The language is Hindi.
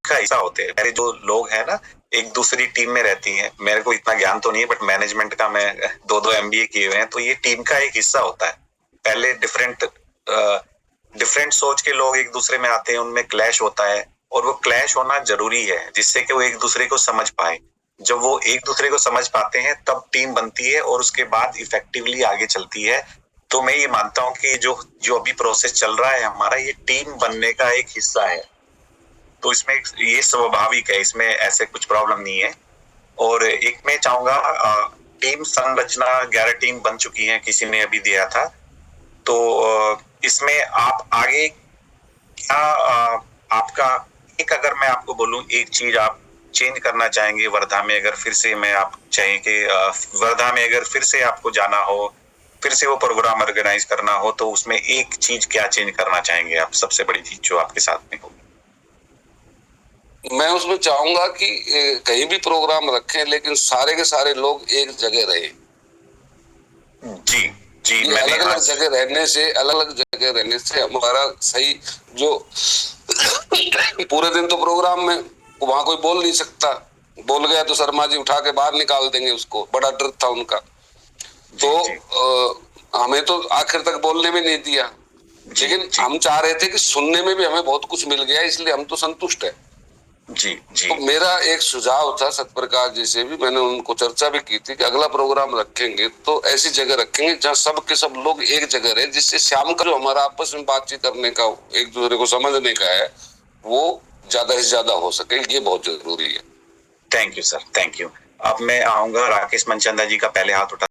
का हिस्सा होते हैं। मेरे जो लोग हैं ना, एक दूसरी टीम में रहती हैं, मेरे को इतना ज्ञान तो नहीं है, बट मैनेजमेंट का मैं 2-2 MBA किए हुए हैं, तो ये टीम का एक हिस्सा होता है। पहले डिफरेंट सोच के लोग एक दूसरे में आते हैं, उनमें क्लैश होता है, और वो क्लैश होना जरूरी है जिससे कि वो एक दूसरे को समझ पाए। जब वो एक दूसरे को समझ पाते हैं तब टीम बनती है और उसके बाद इफेक्टिवली आगे चलती है। तो मैं ये मानता हूँ कि जो जो अभी प्रोसेस चल रहा है हमारा, ये टीम बनने का एक हिस्सा है। तो इसमें ये स्वाभाविक है, इसमें ऐसे कुछ प्रॉब्लम नहीं है। और एक मैं चाहूंगा, टीम संरचना 11 टीम बन चुकी है, किसी ने अभी दिया था। तो इसमें आप आगे क्या, आपका एक, अगर मैं आपको बोलूं एक चीज आप चेंज करना चाहेंगे वर्धा में, अगर फिर से मैं आप चाहें कि वर्धा में अगर फिर से आपको जाना हो, फिर से वो प्रोग्राम ऑर्गेनाइज करना हो, तो उसमें एक चीज क्या चेंज करना चाहेंगे आप, सबसे बड़ी चीज जो आपके साथ में हो? मैं उसमें चाहूंगा कि कहीं भी प्रोग्राम रखें लेकिन सारे के सारे लोग एक जगह रहे। जी जी, ये अलग अलग जगह रहने से हमारा सही जो पूरे दिन तो प्रोग्राम में वहां कोई बोल नहीं सकता, बोल गया तो शर्मा जी उठा के बाहर निकाल देंगे, उसको बड़ा डर था उनका। तो हमें तो आखिर तक बोलने में नहीं दिया, लेकिन हम चाह रहे थे कि सुनने में भी हमें बहुत कुछ मिल गया, इसलिए हम तो संतुष्ट है। जी जी। तो मेरा एक सुझाव था सतप्रकाश जी से भी, मैंने उनको चर्चा भी की थी कि अगला प्रोग्राम रखेंगे तो ऐसी जगह रखेंगे जहां सब के सब लोग एक जगह रहे, जिससे शाम का जो हमारा आपस में बातचीत करने का, एक दूसरे को समझने का है, वो ज्यादा से ज्यादा हो सके। ये बहुत जरूरी है। Thank you sir, thank you. अब मैं आऊंगा, राकेश मनचंदा जी का पहले हाथ उठा